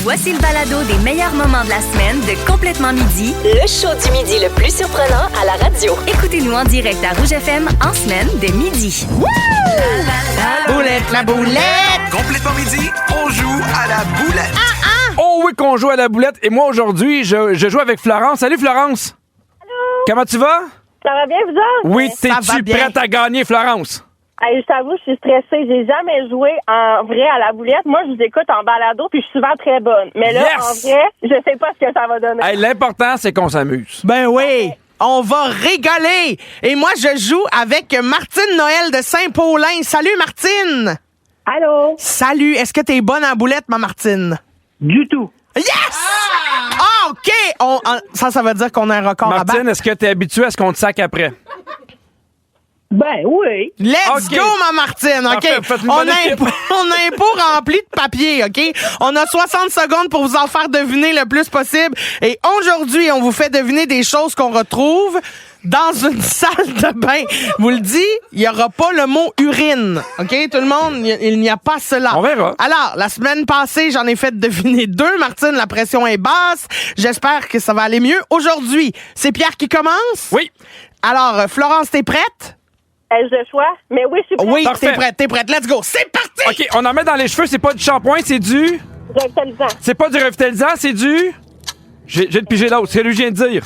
Voici le balado des meilleurs moments de la semaine de Complètement Midi, Le show du midi le plus surprenant à la radio. Écoutez-nous en direct à Rouge FM en semaine dès midi. Boulette, la boulette! Complètement midi, on joue à la boulette. Oh oui, qu'on joue à la boulette. Et moi, aujourd'hui, je joue avec Florence. Salut, Florence. Allô? Comment tu vas? Ça va bien, vous autres? Oui, Ça va t'es-tu bien. prête à gagner, Florence? Hey, je t'avoue, je suis stressée. J'ai jamais joué en vrai à la boulette. Moi, je vous écoute en balado, puis je suis souvent très bonne. Mais là, Yes! en vrai, je sais pas ce que ça va donner. Hey, l'important, c'est qu'on s'amuse. Ben oui, on va rigoler. Et moi, je joue avec Martine Noël de Saint-Paulin. Salut, Martine! Allô? Salut, est-ce que t'es bonne en boulette, ma Martine? Du tout. Yes! Ah, OK! Ça veut dire qu'on a un record à Martine, battre. est-ce que t'es habituée à ce qu'on te sac après? Ben oui. Let's OK. go, ma Martine, OK? Parfait, faites une On bonne a, équipe. on a un pot rempli de papier, OK? On a 60 secondes pour vous en faire deviner le plus possible. Et aujourd'hui, on vous fait deviner des choses qu'on retrouve dans une salle de bain. Vous le dis, il n'y aura pas le mot urine, OK? Tout le monde, il n'y a pas cela. On verra. Alors, la semaine passée, j'en ai fait deviner 2. Martine, la pression est basse. J'espère que ça va aller mieux. Aujourd'hui, c'est Pierre qui commence. Oui. Alors, Florence, t'es prête? Ai-je le choix? Mais oui, je suis prête. Oui, Parfait. t'es prête. Let's go. C'est parti! OK, on en met dans les cheveux. C'est pas du shampoing, c'est du... Revitalisant. C'est pas du revitalisant, c'est du... J'ai de piger l'autre. C'est lui que je viens de dire.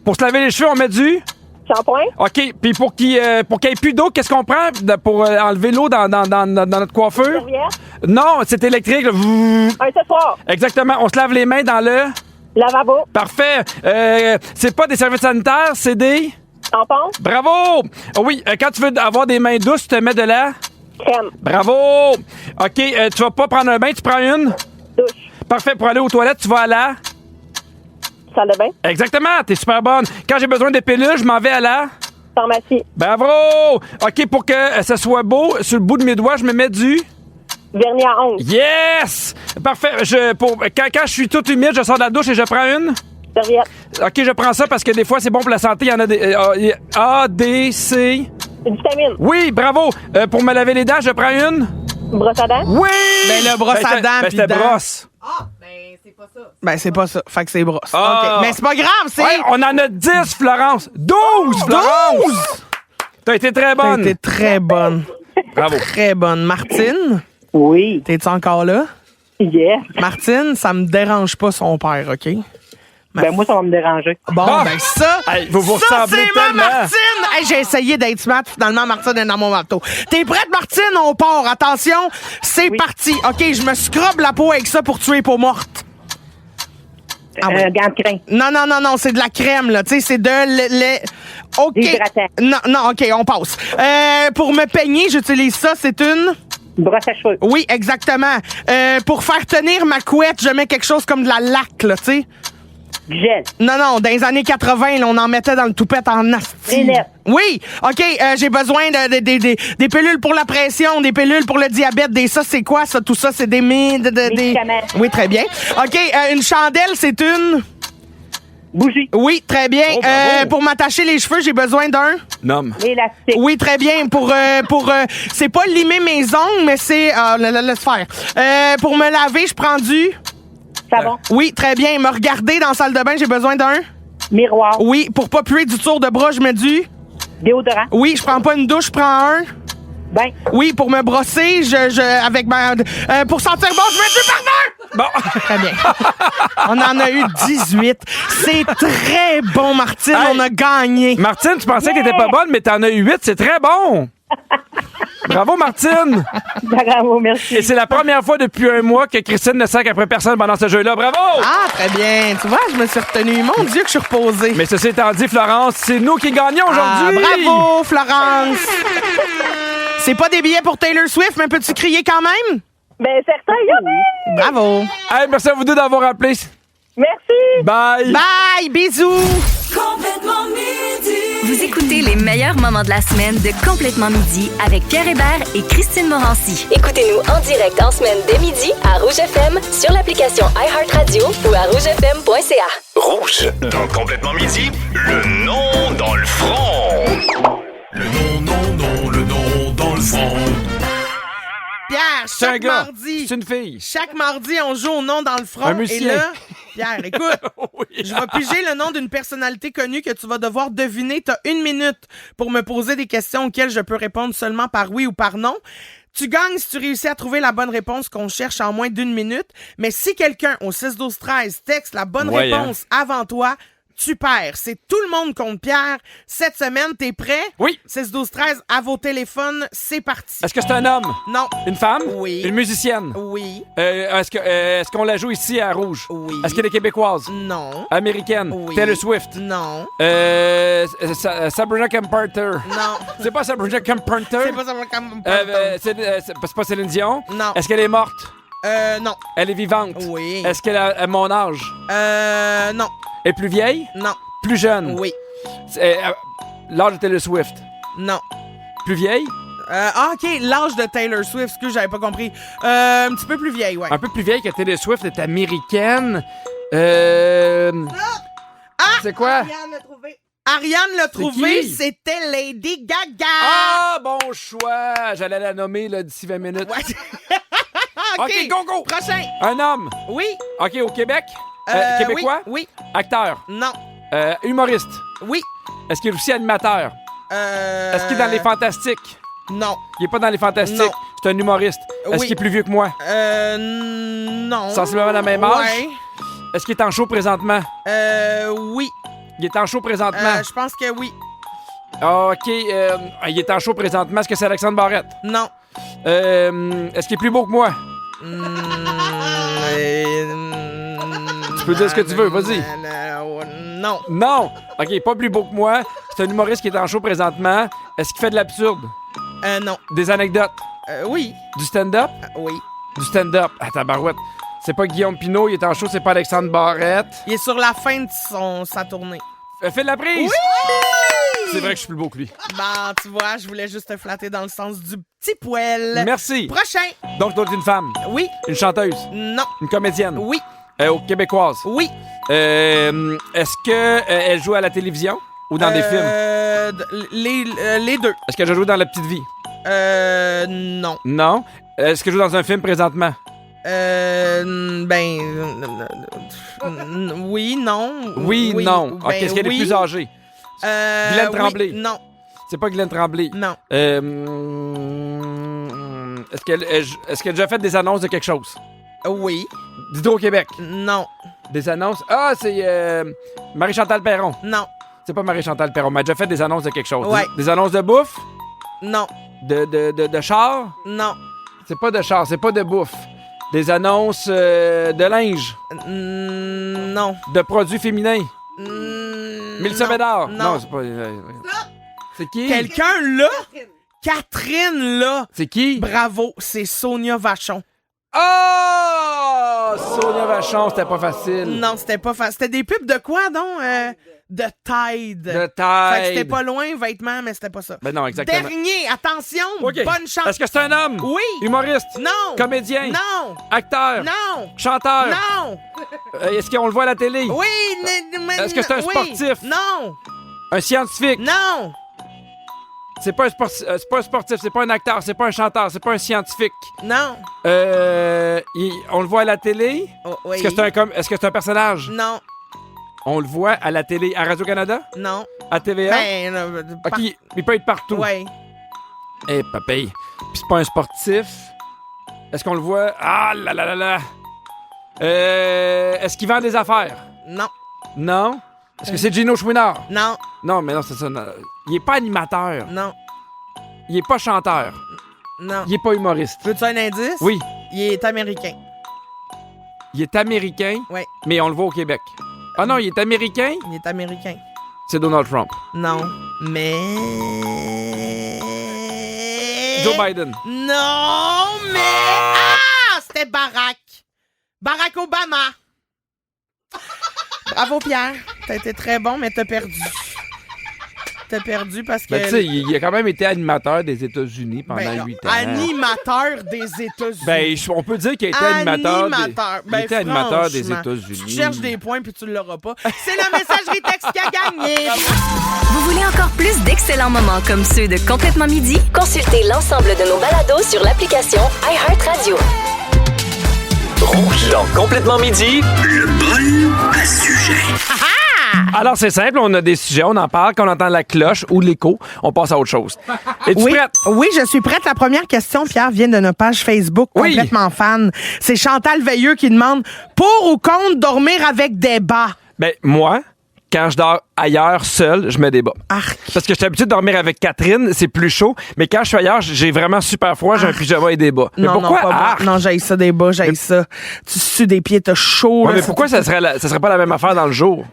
Pour se laver les cheveux, on met du... Shampoing? OK, puis pour qu'il y ait plus d'eau, qu'est-ce qu'on prend pour enlever l'eau dans notre coiffeur? Serviette? Non, c'est électrique. Là. Un séchoir? Exactement. On se lave les mains dans le... Lavabo? Parfait. C'est pas des serviettes sanitaires, c'est des... Tampon? Bravo! Oh oui, quand tu veux avoir des mains douces, tu te mets de la... Crème? Bravo! OK, tu vas pas prendre un bain, tu prends une? Douche? Parfait. Pour aller aux toilettes, tu vas à la... Salle de bain? Exactement, t'es super bonne. Quand j'ai besoin de pilules, je m'en vais à la... Pharmacie? Bravo! OK, pour que ça soit beau, sur le bout de mes doigts, je me mets du... Vernis à ongles? Yes! Parfait. Quand je suis tout humide, je sors de la douche et je prends une... Serviette? OK, je prends ça parce que des fois, c'est bon pour la santé. Il y en a des... A, D, C... Vitamine? Oui, bravo. Pour me laver les dents, je prends une... Brosse à dents? Oui! Ben, le brosse à dents, puis c'était dents. brosse. Ben, c'est pas ça. Fait que c'est brosse. Ah. OK. Mais c'est pas grave, c'est... Ouais, on en a 10, Florence. 12, Florence! T'as été très T'as bonne. été très bonne. Bravo. Très bonne. Martine, Oui. t'es-tu encore là? Yes. Martine, ça me dérange pas son père, OK? Ben moi, ça va me déranger. Bon, Bon. ben ça... Hey, vous ça, ressemblez c'est ma tellement. Martine! Hey, j'ai essayé d'être smart, finalement, Martine est dans mon bateau. T'es prête, Martine? On part. Attention, c'est parti. OK, je me scrube la peau avec ça pour tuer peau morte. Ah oui. Gant de crin? Non, c'est de la crème, là. Tu sais, c'est de OK. Hydratant. Non, OK, on passe. Pour me peigner, j'utilise ça, c'est une... Brosse à cheveux? Oui, exactement. Pour faire tenir ma couette, je mets quelque chose comme de la laque, là, tu sais. Du gel? Non, dans les années 80, là, on en mettait dans le toupette en asti. Des lettres? Oui, OK, j'ai besoin des pilules pour la pression, des pilules pour le diabète, ça, c'est quoi, ça? Tout ça, c'est des... Médicaments. Oui, très bien. OK, une chandelle, c'est une... Bougie? Oui, très bien. Oh, bravo. Pour m'attacher les cheveux, j'ai besoin d'un... Nomme. Élastique? Oui, très bien. C'est pas limer mes ongles, mais c'est... laisse faire. Pour me laver, je prends du... Savon? Oui, très bien. Me regarder dans la salle de bain, j'ai besoin d'un... Miroir? Oui, pour pas puer du tour de bras, je mets du... Déodorant? Oui, je prends pas une douche, je prends un... Ben? Oui, pour me brosser, avec ma... pour sentir bon, je mets du parfum! Bon. Très bien. On en a eu 18. C'est très bon, Martine. Hey. On a gagné. Martine, tu pensais qu'elle était pas bonne, mais t'en as eu 8. C'est très bon. Bravo, Martine. Bravo, merci. Et c'est la première fois depuis un mois que Christine ne sac après personne pendant ce jeu-là. Bravo! Ah, très bien. Tu vois, je me suis retenue. Mon Dieu, que je suis reposée. Mais ceci étant dit, Florence, c'est nous qui gagnons aujourd'hui. Bravo, Florence. C'est pas des billets pour Taylor Swift, mais peux-tu crier quand même? Ben, certain, youpi! Bravo. Hey, merci à vous deux d'avoir appelé. Merci! Bye! Bye, bisous. Vous écoutez les meilleurs moments de la semaine de Complètement Midi avec Pierre Hébert et Christine Morancy. Écoutez-nous en direct en semaine dès midi à Rouge FM, sur l'application iHeartRadio ou à rougefm.ca. Rouge. Dans Complètement midi, le nom dans le front. Le nom dans le front. Pierre, C'est un chaque gars. mardi. C'est une fille. Chaque mardi, on joue au nom dans le front. Un musicien. Et là, Pierre, écoute, Oui. je vais piger le nom d'une personnalité connue que tu vas devoir deviner. T'as 1 minute pour me poser des questions auxquelles je peux répondre seulement par oui ou par non. Tu gagnes si tu réussis à trouver la bonne réponse qu'on cherche en moins d'1 minute. Mais si quelqu'un au 6-12-13 texte la bonne Ouais, réponse avant toi, tu perds. C'est tout le monde contre Pierre. Cette semaine, t'es prêt? Oui. 6-12-13 à vos téléphones, c'est parti. Est-ce que c'est un homme? Non. Une femme? Oui. Une musicienne? Oui. Est-ce qu'on la joue ici à Rouge? Oui. Est-ce qu'elle est québécoise? Non. Américaine? Oui. Taylor Swift? Non. Sabrina Carpenter? Non. C'est pas Sabrina Carpenter? C'est pas ça comme C'est pas Céline Dion? Non. Est-ce qu'elle est morte? Non. Elle est vivante? Oui. Est-ce qu'elle a mon âge? Non. Elle est plus vieille? Non. Plus jeune? Oui. L'âge de Taylor Swift? Non. Plus vieille? OK, l'âge de Taylor Swift, ce que j'avais pas compris. Un petit peu plus vieille, ouais. Un peu plus vieille que Taylor Swift, est américaine. C'est quoi? Ariane l'a trouvé, qui? c'était Lady Gaga. Ah, bon choix! J'allais la nommer là, d'ici 20 minutes. Ouais. OK, go, go! Prochain. Un homme. Oui. OK, au Québec? Québécois? Oui. Acteur. Non. Humoriste. Oui. Est-ce qu'il est aussi animateur? Est-ce qu'il est dans les fantastiques? Non. Il est pas dans les fantastiques. Non. C'est un humoriste. Est-ce Oui. qu'il est plus vieux que moi? Non. Sensiblement la même âge? Ouais. Est-ce qu'il est en show présentement? Oui. Il est en show présentement. Je pense que oui. OK. Il est en show présentement. Est-ce que c'est Alexandre Barrette? Non. Est-ce qu'il est plus beau que moi? Tu peux dire ce que tu veux, vas-y. Non. Non! OK, pas plus beau que moi. C'est un humoriste qui est en show présentement. Est-ce qu'il fait de l'absurde? Non. Des anecdotes? Oui. Du stand-up? Oui. Du stand-up. Ah, tabarouette. C'est pas Guillaume Pinault, il est en show, c'est pas Alexandre Barrette. Il est sur la fin de sa tournée. Fais de la prise! Oui! C'est vrai que je suis plus beau que lui. Ben, tu vois, je voulais juste te flatter dans le sens du petit poil. Merci. Prochain. Donc, toi, t'es une femme, Oui. une chanteuse, Non. une comédienne, Oui. Québécoise. Oui. Est-ce que elle joue à la télévision ou dans des films? Les deux. Est-ce qu'elle a joué dans La Petite Vie? Non. Non. Est-ce qu'elle joue dans un film présentement? Oui, non. Oui, non. Ben, OK, est-ce qu'elle est plus âgée? Glenn Tremblay. Oui, non. C'est pas Glenn Tremblay. Non. Est-ce qu'elle a déjà fait des annonces de quelque chose? Oui. D'Hydro-Québec. Non. Des annonces? Ah, c'est Marie-Chantal Perron. Non. C'est pas Marie-Chantal Perron, mais elle a déjà fait des annonces de quelque chose. Ouais. Des annonces de bouffe? Non. De char? Non. C'est pas de char, c'est pas de bouffe. Des annonces de linge? Non. De produits féminins? Mélissa non. Bédard? Non. C'est pas... c'est qui? Quelqu'un là? Catherine là. C'est qui? Bravo, c'est Sonia Vachon. Oh! Sonia Vachon, c'était pas facile. Non, c'était pas facile. C'était des pubs de quoi, donc? De Tide. De Fait que taille. c'était pas loin, vêtements, mais c'était pas ça. Ben non, exactement. Dernier, attention, OK. bonne chance. Est-ce que c'est un homme? Oui. Humoriste? Non. Comédien? Non. Acteur? Non. Chanteur? Non. Est-ce qu'on le voit à la télé? Oui. Est-ce que c'est un oui. sportif? Non. Un scientifique? Non. C'est pas un sportif, c'est pas un acteur, c'est pas un chanteur, c'est pas un scientifique. Non. On le voit à la télé? Oh, oui. Est-ce que c'est un personnage? Non. On le voit à la télé, à Radio-Canada? Non. À TVA? OK, il peut être partout. Ouais. Eh, papay. Puis c'est pas un sportif. Est-ce qu'on le voit? Ah là là là là. Est-ce qu'il vend des affaires? Non. Non. Est-ce que c'est Gino Chouinard? Non. Non, mais non, c'est ça. Non. Il est pas animateur. Non. Il est pas chanteur. Non. Il est pas humoriste. Veux-tu un indice? Oui. Il est américain. Il est américain, Oui. mais on le voit au Québec. Ah non, il est américain? Il est américain. C'est Donald Trump. Non. Mais... Joe Biden. Non, mais... Ah! C'était Barack. Barack Obama. Bravo, Pierre. T'as été très bon, mais t'as perdu. T'as perdu parce que... Ben, tu sais, il a quand même été animateur des États-Unis pendant 8 ans. Animateur des États-Unis. Ben, on peut dire qu'il a été animateur des franchement, États-Unis. Tu cherches des points puis tu l'auras pas. C'est la messagerie texte qui a gagné. Vous voulez encore plus d'excellents moments comme ceux de Complètement Midi? Consultez l'ensemble de nos balados sur l'application iHeartRadio. Rouge. Dans Complètement Midi, le bol à sujet. Alors, c'est simple, on a des sujets, on en parle, quand on entend la cloche ou l'écho, on passe à autre chose. Es-tu prête? Oui, je suis prête. La première question, Pierre, vient de notre page Facebook, Oui. complètement fan. C'est Chantal Veilleux qui demande « Pour ou contre dormir avec des bas? Ben, moi, quand je dors ailleurs seul, je mets des bas. Arc. Parce que je suis habitué de dormir avec Catherine, c'est plus chaud, mais quand je suis ailleurs, j'ai vraiment super froid, j'ai un pyjama et des bas. Mais pourquoi non, pas arc? bon. Non, j'haïs ça des bas, j'haïs ça. Tu sues des pieds, t'as chaud. Ouais, là, mais c'est pourquoi tout- ça serait pas la même affaire dans le jour?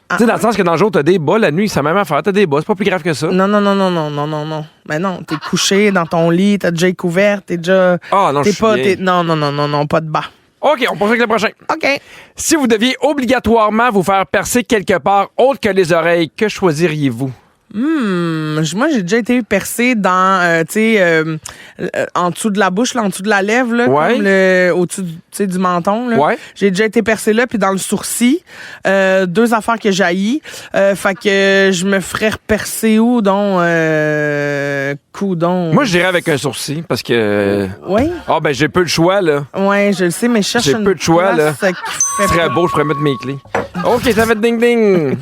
Tu sais, dans le sens que dans le jour, t'as des bas, la nuit, c'est la même affaire, t'as des bas, c'est pas plus grave que ça. Non. Ben non, t'es couché dans ton lit, t'as déjà couvert, t'es déjà... Ah, non, t'es je suis pas, bien. Non, pas de bas. OK, on poursuit avec le prochain. OK. Si vous deviez obligatoirement vous faire percer quelque part autre que les oreilles, que choisiriez-vous? Moi, j'ai déjà été percée dans, tu sais, en dessous de la bouche, là, en dessous de la lèvre, là, Ouais. comme au-dessus du menton. Là. Ouais. J'ai déjà été percée là, puis dans le sourcil. 2 affaires que j'haïs. Fait que je me ferais repercer où, donc, coudon. Moi, je dirais avec un sourcil, parce que... Oui, Ah, ben, j'ai peu de choix, là. ouais, je le sais, mais je cherche J'ai une peu de choix, place, là. qui Ce fait serait pas beau, je pourrais mettre mes clés. OK, ça fait ding-ding.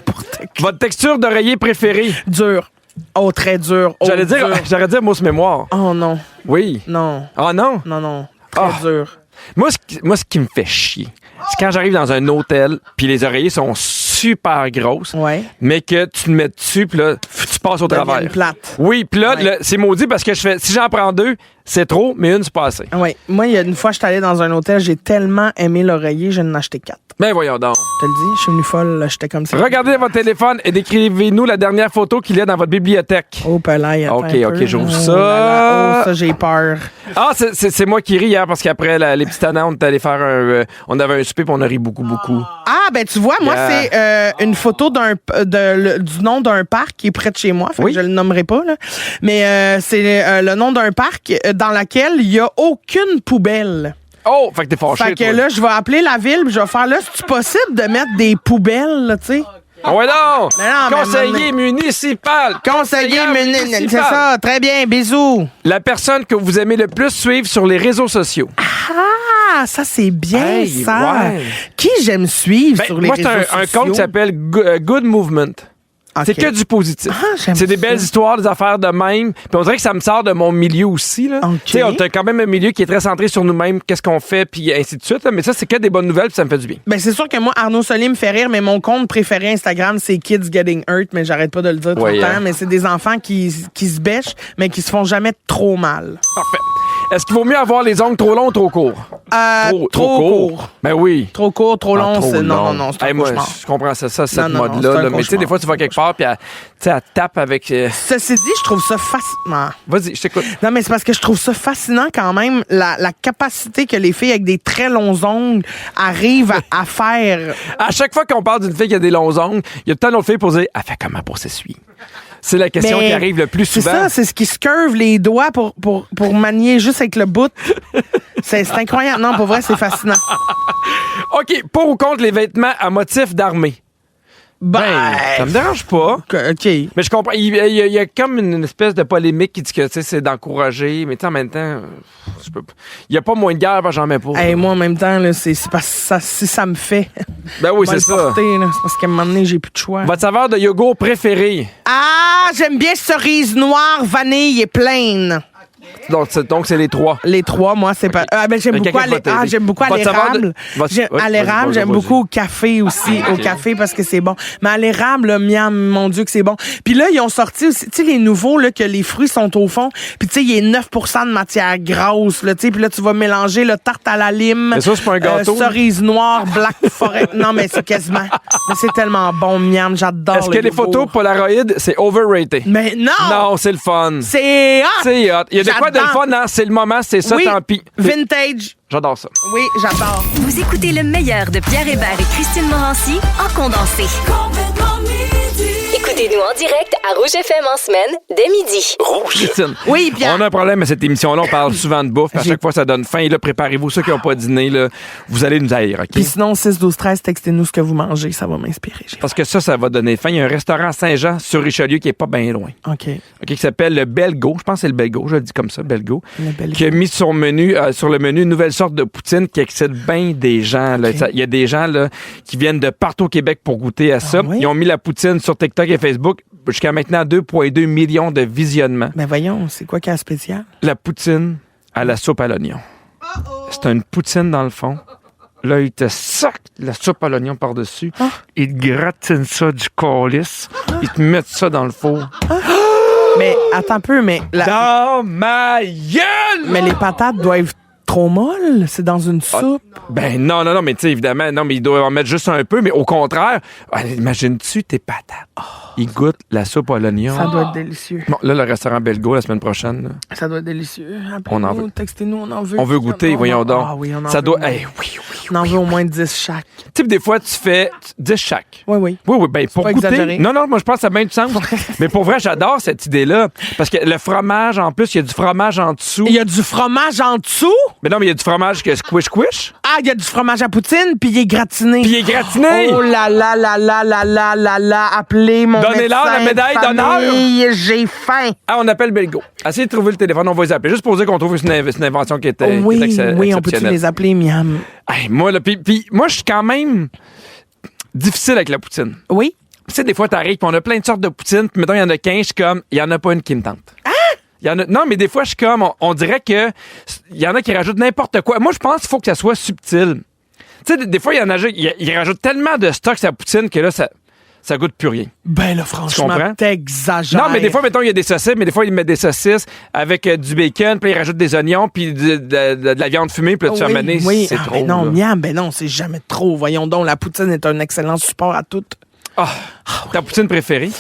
Votre texture d'oreiller préférée? dur. Oh, très dur. Oh, J'allais dur. dire mousse mémoire. Oh non, Oui. non, Ah non? non. Très Ah. dur. Moi, ce qui me fait chier, c'est quand j'arrive dans un hôtel, puis les oreillers sont super grosses, Ouais. mais que tu te mets dessus, puis là, tu passes au travers. Deviennent plates. Oui, puis là, Ouais. c'est maudit parce que je fais, si j'en prends 2, c'est trop, mais une, c'est pas assez. Oui. Moi, il y a une fois, je suis allée dans un hôtel, j'ai tellement aimé l'oreiller, je n'en ai acheté 4. Ben voyons donc. Je te le dis, je suis venue folle, là, j'étais comme ça. Regardez votre téléphone et décrivez-nous la dernière photo qu'il y a dans votre bibliothèque. Oh, pelaille, attends Ok, un ok, peu. j'ouvre Oh ça. là là. Oh, ça, j'ai peur. Ah, c'est moi qui ris hier parce qu'après les petits tannants, on est allé faire on avait un souper puis on a ri beaucoup. Ah, ben tu vois, moi, Yeah. c'est une photo du nom d'un parc qui est près de chez moi. Fait Oui. que je le nommerai pas, là. Mais c'est le nom d'un parc dans lequel il y a aucune poubelle. Oh, fait que t'es fâché, Fait que toi. là, je vais appeler la ville puis je vais faire là, c'est possible de mettre des poubelles, là, tu sais? Ah ouais, non! Mais non, mais Conseiller municipal! Conseiller municipal. municipal. C'est ça, très bien, bisous. La personne que vous aimez le plus suivre sur les réseaux sociaux. Ah, ça, c'est bien, Hey, ça. ouais. Qui j'aime suivre Ben, sur les moi, réseaux c'est un sociaux? compte qui s'appelle Good Movement. Ok. C'est que du positif. Ah, j'aime c'est des ça. belles histoires, des affaires de même. Puis on dirait que ça me sort de mon milieu aussi. Là. Ok. Tu sais, on a quand même un milieu qui est très centré sur nous-mêmes, qu'est-ce qu'on fait, puis ainsi de suite. Là. Mais ça, c'est que des bonnes nouvelles, puis ça me fait du bien. Ben, c'est sûr que moi, Arnaud Soli me fait rire, mais mon compte préféré Instagram, c'est Kids Getting Hurt, mais j'arrête pas de le dire tout Ouais, le temps. hein. Mais c'est des enfants qui se bêchent, mais qui se font jamais trop mal. Parfait. Est-ce qu'il vaut mieux avoir les ongles trop longs ou trop courts? Trop court. Ben oui. Trop court, trop long, Ah, trop c'est... Non, long. non, c'est un Hey, moi, cauchemar. je comprends ça cette Non, non, non, mode-là. c'est un là. Mais tu sais, des cauchemar. fois, tu vas quelque part, puis elle tape avec... Ceci dit, je trouve ça fascinant. Vas-y, je t'écoute. Non, mais c'est parce que je trouve ça fascinant quand même, la capacité que les filles avec des très longs ongles arrivent à faire. À chaque fois qu'on parle d'une fille qui a des longs ongles, il y a tant d'autres filles pour dire « Elle fait comment pour s'essuyer? » C'est la question Mais qui arrive le plus C'est souvent. ça, c'est ce qui se curve les doigts pour manier juste avec le bout. C'est incroyable. Non, pour vrai, c'est fascinant. OK, pour ou contre les vêtements à motif d'armée? Ben, ça me dérange pas. OK. Mais je comprends. Il y a comme une espèce de polémique qui dit que tu sais, c'est d'encourager, mais tu sais, en même temps, je peux pas. Il n'y a pas moins de guerre, parce que j'en mets pas. Hey, moi, en même temps, là, c'est parce que si ça me fait. Ben oui, va c'est le ça. porter, là. C'est parce qu'à un moment donné, j'ai plus de choix. Votre saveur de yogourt préférée? Ah, j'aime bien cerise noire, vanille et plaine. Donc, c'est les 3. Les 3, moi, c'est pas. Ah, ben, j'aime Quelqu'un beaucoup, qui va t'aider. j'aime beaucoup à Votre saveur de- l'érable. votre- J'aime- oui, à l'érable, vas-y, j'aime vas-y. beaucoup au café aussi. Ok. Au café parce que c'est bon. Mais à l'érable, là, miam, mon Dieu, que c'est bon. Puis là, ils ont sorti aussi, tu sais, les nouveaux, là, que les fruits sont au fond. Puis tu sais, il y a 9% de matière grasse, là, tu sais. Puis là, tu vas mélanger le tarte à la lime. Mais ça, c'est pas un gâteau. Cerise noire, black forest. Non, mais c'est quasiment. Mais c'est tellement bon, miam, j'adore. Est-ce que le les yogourt. photos Polaroid, c'est overrated? Mais non! Non, c'est le fun. C'est hot! C'est hot. Il y a de quoi de le J'adore. fun, hein? C'est le moment, c'est ça, Oui, tant pis. vintage. J'adore ça. Oui, j'adore. Vous écoutez le meilleur de Pierre Hébert et Christine Morancy en condensé. Écoutez Écoutez-nous en direct à Rouge FM en semaine, dès midi. Christine, Oui, Pierre. on a un problème à cette émission-là. On parle souvent de bouffe. À chaque fois, ça donne faim. Et là, préparez-vous. Ceux qui n'ont pas dîné, là, vous allez nous haïr, OK? Puis sinon, 6-12-13, textez-nous ce que vous mangez. Ça va m'inspirer. Parce que ça va donner faim. Il y a un restaurant à Saint-Jean sur Richelieu qui est pas bien loin. OK. Qui s'appelle le Belgo. Je pense que c'est le Belgo. Je le dis comme ça, Belgo. Le Belgo. Qui a mis sur le menu une nouvelle sorte de poutine qui excite bien des gens. Là. Il y a des gens là, qui viennent de partout au Québec pour goûter à ça. Oui? Ils ont mis la poutine sur TikTok et Facebook. Jusqu'à maintenant, 2,2 millions de visionnements. Ben voyons, c'est quoi qu'il y a de spécial? La poutine à la soupe à l'oignon. C'est une poutine dans le fond. Là, ils te sacent la soupe à l'oignon par-dessus. Ils te gratinent ça du calice. Ils te mettent ça dans le four. Mais attends un peu, mais Dans ma gueule! mais les patates doivent être trop molles. C'est dans une soupe. Ben non, mais tu sais, évidemment, non, mais ils doivent en mettre juste un peu, mais au contraire, imagine-tu tes patates. Ils goûtent la soupe à l'oignon. Ça doit être délicieux. Bon, là, le restaurant Belgo, la semaine prochaine, là, Ça doit être délicieux. On en Appelez-nous, veut. textez-nous, on en veut. on veut goûter, voyons donc. Ah oui, on en ça veut. doit. au moins. Oui. On en veut au moins 10 chaque. Tu sais, des fois, tu fais 10 chaque. Oui. Oui, ben pour pas goûter. exagéré. Non, moi je pense que ça a bien du sens. Mais pour vrai, j'adore cette idée-là. Parce que le fromage, en plus, il y a du fromage en dessous. Il y a du fromage en dessous. Mais non, mais il y a du fromage que squish. Ah, il y a du fromage à poutine, puis il est gratiné. Puis il est gratiné. Oh là là là là là là là là. Appelez mon Donnez-leur médecin la médaille de d'honneur. famille. J'ai faim. Ah, on appelle Belgo. Essayez de trouver le téléphone, on va les appeler. Juste pour dire qu'on trouve une invention qui était, Oui, qui était oui, on peut-tu exceptionnelle. les appeler, miam? Hey, moi, là, puis moi, je suis quand même difficile avec la poutine. Oui? Tu sais, des fois, t'arrives, puis on a plein de sortes de poutine, puis mettons, il y en a 15, je suis comme, il y en a pas une qui me tente. Non, mais des fois, je suis comme, on dirait que il y en a qui rajoutent n'importe quoi. Moi, je pense qu'il faut que ça soit subtil. Tu sais, des fois, il y en a, ils rajoutent tellement de stock sur la poutine que là, ça goûte plus rien. Ben là, Tu franchement, comprends? t'exagères. Non, mais des fois, mettons, il y a des saucisses, mais des fois, ils mettent des saucisses avec du bacon, puis ils rajoutent des oignons, puis de la viande fumée, puis là, tu fais amener, oui. c'est Ah, trop. ben non, là. miam, ben non, c'est jamais trop. Voyons donc, la poutine est un excellent support à tout. Ah, ta poutine préférée?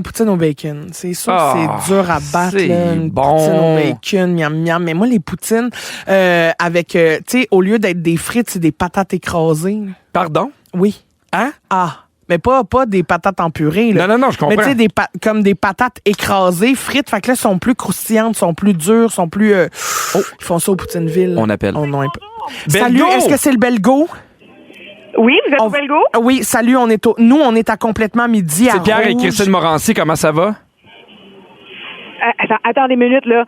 Poutine au bacon. C'est sûr Ah, que c'est dur à battre, c'est là, une bon. poutine au bacon, miam, miam. Mais moi, les poutines, avec, tu sais, au lieu d'être des frites, c'est des patates écrasées. Pardon? Oui. Hein? Ah, mais pas des patates en purée, là. Non, je comprends. Mais tu sais, comme des patates écrasées, frites, fait que là, sont plus croustillantes, sont plus dures, sont plus... Ils font ça au Poutineville. On appelle. Oh non, Belgo! Salut, est-ce que c'est le Belgo? Oui, vous êtes au Belgo? Oui, salut, on est à complètement midi à C'est Pierre et Rouge. Christine Morancy, comment ça va? Attendez une minute, là.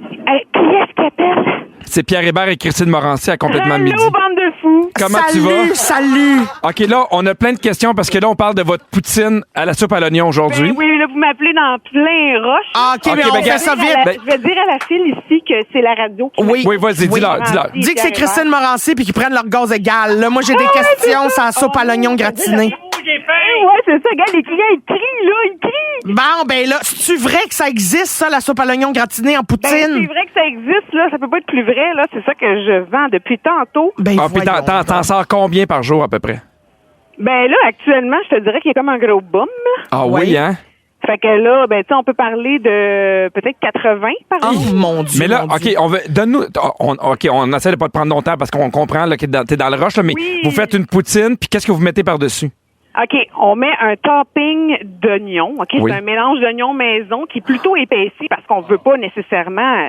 Qui est-ce qui appelle? C'est Pierre Hébert et Christine Morancy à Complètement Allô, Midi. bande de fous! Comment tu vas? Salut! OK, là, on a plein de questions parce que là, on parle de votre poutine à la soupe à l'oignon aujourd'hui. Ben oui, là, vous m'appelez dans plein rush. Ah, OK, mais OK, on ben, fait ça vite. Je vais dire à la fille ici que c'est la radio qui Oui. Oui, vas-y, dis-leur. Dis que c'est Christine Morancy puis qu'ils prennent leur gaz égal. Là, moi, j'ai des questions sur la soupe à l'oignon gratinée. Ouais, c'est ça, regarde, les clients, ils crient, là, ils crient. Bon, ben là, c'est-tu vrai que ça existe, ça, la soupe à l'oignon gratinée en Ben, c'est poutine? vrai que ça existe, là, ça peut pas être plus vrai, là, c'est ça que je vends depuis tantôt. Ben, Ah, puis voyons t'en donc. sors combien par jour, à peu près? Ben là, actuellement, je te dirais qu'il y a comme un gros boom, là. Ah Oui. oui, hein? Fait que là, ben, tu sais, on peut parler de peut-être 80 par jour. Oh, mon Dieu. Mais là, mon OK, Dieu. donne-nous. OK, on essaie de pas te prendre longtemps parce qu'on comprend là, que t'es dans le rush, là, mais Oui. vous faites une poutine, puis qu'est-ce que vous mettez par-dessus? OK, on met un topping d'oignons. OK, Oui. c'est un mélange d'oignons maison qui est plutôt épaissi parce qu'on veut pas nécessairement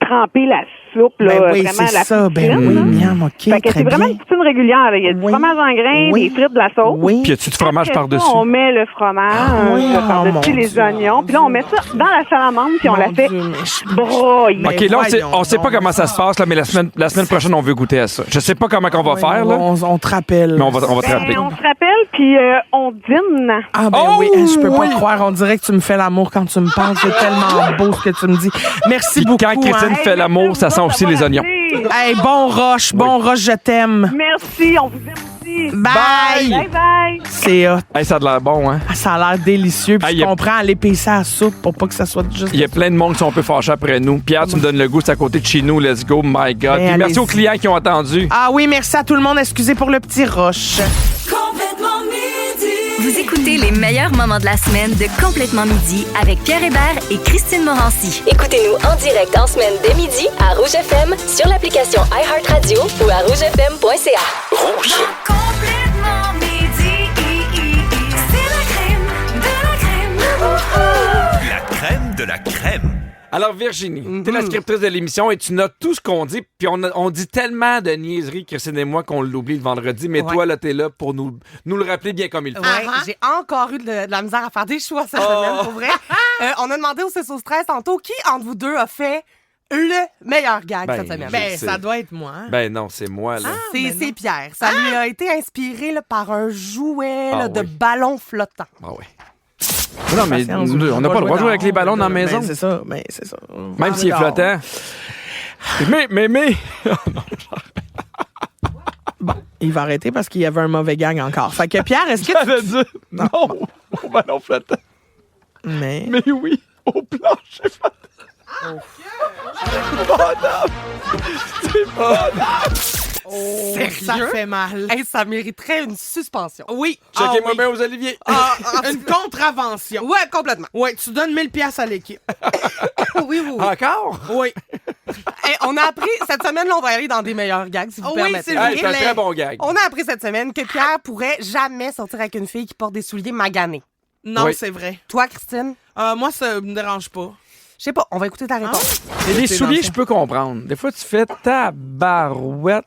tremper la soupe, là, Ben oui, vraiment c'est la ça. poutine. Ben oui, là. miam, OK, Fait que très c'est vraiment bien. une poutine régulière. Là. Il y a du Oui. fromage en grains, Oui. des frites, de la sauce. Oui. Puis y a-tu du fromage Après ça, par-dessus? on met le fromage oui, oh, par-dessus mon les Dieu, oignons. mon Puis là, on met ça dans la salamandre, puis on la Mon fait Dieu, mais je- broyer. OK, là, voyons on sait pas donc. comment ça se passe, là, mais la semaine prochaine, on veut goûter à ça. Je sais pas comment qu'on va faire, là, On te rappelle. mais on va te rappeler. Ben, on se rappelle, puis on dîne. Ah ben Oh, oui, je peux pas oui. te croire. On dirait que tu me fais l'amour quand tu me parles. C'est tellement beau ce que tu me dis. Merci Puis beaucoup. quand Christine hein. fait l'amour, ça sent aussi les oignons. Hey, bon Roche, je t'aime. Merci, on vous aime aussi. Bye! Bye bye. C'est hot. Hey, ça a de l'air bon, hein? Ah, ça a l'air délicieux. Puis Ah, je y a- comprends aller épaisser à la soupe pour pas que ça soit juste... Il y a plein de monde qui sont un peu fâchés après nous. Pierre, tu me donnes le goût, c'est à côté de chez nous. Let's go, my God. Ben, Puis merci allez-y. aux clients qui ont attendu. Ah oui, merci à tout le monde. Excusez pour le petit Roche. Vous écoutez les meilleurs moments de la semaine de Complètement Midi avec Pierre Hébert et Christine Morancy. Écoutez-nous en direct en semaine dès midi à Rouge FM sur l'application iHeartRadio ou à rougefm.ca. Rouge. Complètement Midi, c'est la crème, de la de la crème. Alors, Virginie, t'es la scriptrice de l'émission et tu notes tout ce qu'on dit. Puis on dit tellement de niaiseries, Christine et moi, qu'on l'oublie le vendredi. Mais toi, là, t'es là pour nous le rappeler bien comme il faut. Ouais, j'ai encore eu de la misère à faire des choix cette semaine, pour vrai. On a demandé au 6-13 tantôt qui, entre vous deux, a fait le meilleur gag cette semaine. Ben, ça doit être moi. Ben non, c'est moi, là. C'est Pierre. Ça lui a été inspiré là, par un jouet là, de ballon flottant. Ah ouais. Non, mais on n'a pas le droit de jouer avec les ballons dans la maison. Ben, c'est ça. Même s'il est flottant. Mais... Bon, il va arrêter parce qu'il y avait un mauvais gag encore. Fait que Pierre, est-ce que J'allais dire non au ballon flottant. Mais oui, au plancher flottant. C'est bonhomme. ça fait mal. Hey, ça mériterait une suspension. Oui. Checkez-moi bien aux oliviers. Une contravention. Ouais, complètement. Ouais, tu donnes 1000 pièces à l'équipe. Oui. Encore? Oui. Hey, on a appris, cette semaine, là, on va aller dans des meilleurs gags, si vous Oui, permettez. c'est Hey, c'est un très bon gag. On a appris cette semaine que Pierre pourrait jamais sortir avec une fille qui porte des souliers maganés. Non, Oui. c'est vrai. Toi, Christine? Moi, ça me dérange pas. Je sais pas, on va écouter ta réponse. Et les C'est souliers, dans ça. je peux comprendre. Des fois, tu fais tabarouette.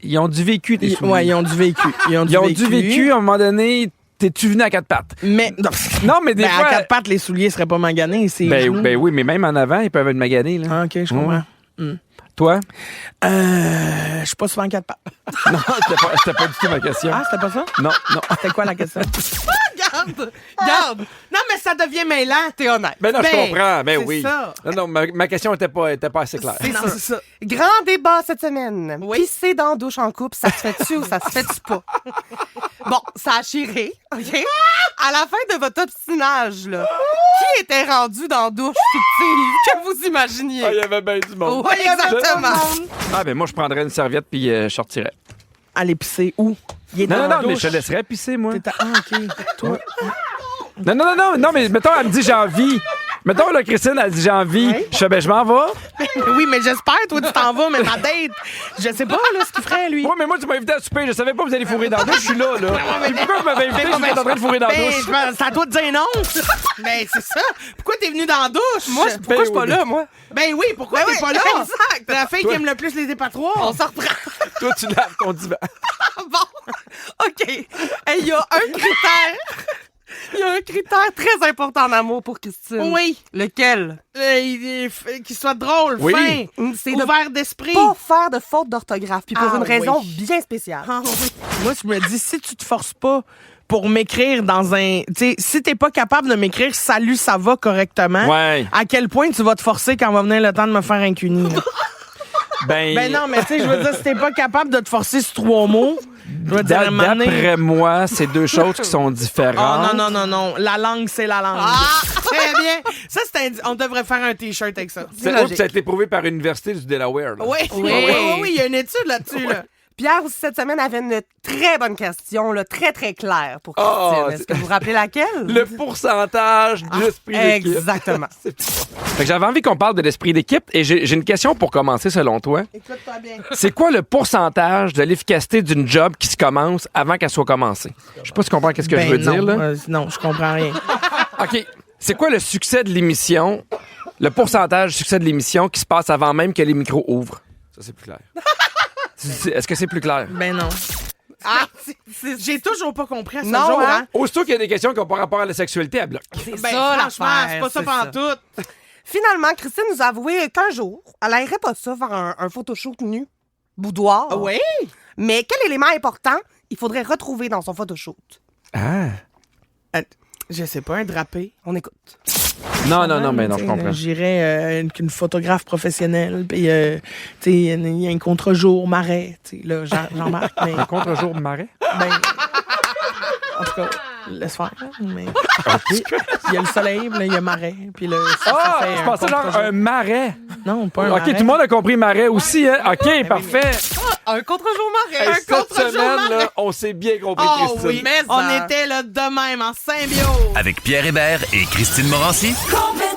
Ils ont du vécu, tes souliers. Ouais, ils ont du vécu. Ils ont du vécu. À un moment donné, t'es-tu venu à quatre pattes? Mais Non, mais des ben, fois... à quatre pattes, les souliers seraient pas maganés. C'est Ben oui, mais même en avant, ils peuvent être maganés. Là. Ah, OK, je comprends. Toi? Je suis pas souvent à quatre pattes. Non, c'était pas du tout ma question. Ah, c'était pas ça? Non. C'était quoi la question? Garde! Non, mais ça devient mêlant. T'es honnête. Ben non, je Ben, comprends. Ben c'est oui. ça. Non, ma question était pas assez claire. Non, c'est ça. Grand débat cette semaine. Oui. Pisser dans la douche en couple, ça se fait-tu ou ça se fait-tu pas? Bon, ça a chiré, OK? À la fin de votre obstinage, là, qui était rendu dans la douche fictive que vous imaginiez? Ah, il y avait bien du monde. Oui, exactement. Ah, ben moi, je prendrais une serviette puis je sortirais. Aller pisser où? Il est dans Non, la mais douche. je te laisserais pisser, moi. Ah, OK. Toi. Non, mais mettons, elle me dit j'ai envie. Mettons, là, Christine, elle dit j'ai envie. Oui. Je fais, ben, je m'en vais. Oui, mais j'espère, toi, tu t'en vas, mais ta date, je sais pas, là, ce qu'il ferait, lui. Oui, mais moi, tu m'as invité à souper. Je savais pas que vous allez fourrer dans la douche. Je suis là. Puis pourquoi vous m'avez invité? J'étais en train de fourrer dans la douche. C'est à toi de dire non. Mais c'est ça. Pourquoi t'es venu dans la douche? Moi, pourquoi je suis pas là, moi? Ben oui, pourquoi t'es pas là? Exact. T'es la fille qui aime le plus les épatoires. On s'en reprend. Toi, tu laves ton divan. Bon, OK. Hey, il y a un critère. Il y a un critère très important en amour pour Christine. Oui. Lequel? Qu'il soit drôle, Oui. fin, C'est de ouvert d'esprit. pas faire de faute d'orthographe, puis pour Ah, une raison oui. bien spéciale. Ah, oui. Moi, je me dis, si tu te forces pas pour m'écrire dans un... Tu sais, si t'es pas capable de m'écrire « Salut, ça va » correctement, Ouais. à quel point tu vas te forcer quand va venir le temps de me faire un cuni? là? Ben non, mais tu sais, je veux dire, si t'es pas capable de te forcer sur 3 mots, je veux dire, à un moment donné- D'après moi, c'est deux choses qui sont différentes. Oh non. La langue, c'est la langue. Très bien. Ça, on devrait faire un T-shirt avec ça. Ça a été prouvé par l'Université du Delaware. Là. Oui, il y a une étude là-dessus. Là. Pierre, aussi, cette semaine, avait une très bonne question, là, très, très claire pour Christine. Oh, Est-ce que vous vous rappelez laquelle? Le pourcentage de l'esprit d'équipe. Exactement. Fait que j'avais envie qu'on parle de l'esprit d'équipe et j'ai une question pour commencer selon toi. Écoute-toi bien. C'est quoi le pourcentage de l'efficacité d'une job qui se commence avant qu'elle soit commencée? Je sais pas si tu comprends qu'est-ce que je veux dire, là. Non, je comprends rien. OK. C'est quoi le succès de l'émission, le pourcentage du succès de l'émission qui se passe avant même que les micros ouvrent? Ça, c'est plus clair. Est-ce que c'est plus clair? Ben non. J'ai toujours pas compris à ce Non, jour. hein? Aussitôt qu'il y a des questions qui n'ont pas rapport à la sexualité, elle bloque. C'est Ben, ça, franchement, l'affaire, c'est pas ça c'est pantoute. Finalement, Christine nous a avoué qu'un jour, elle aimerait pas ça faire un photoshoot nu, boudoir. Oui? Mais quel élément important il faudrait retrouver dans son photoshoot? Ah. Je sais pas, un drapé. On écoute. Non, mais non, je comprends. J'irais une photographe professionnelle, puis tu sais, il y a un contre-jour marais, tu sais, là, Jean-Marc, mais... Un contre-jour de marais? Ben, en tout cas, laisse faire, là, mais... Il y a le soleil, puis là, il y a marais, puis là... ça fait Je un pensais genre contre-jour. un marais. Non, pas un OK, marais. tout le monde a compris marais aussi, hein? OK, parfait. Un contre-jour marais. Hey, cette semaine, là, on s'est bien compris, Oh Christine. oui, Mais on ça. était là de même, en symbiose. Avec Pierre Hébert et Christine Morancy. Complètement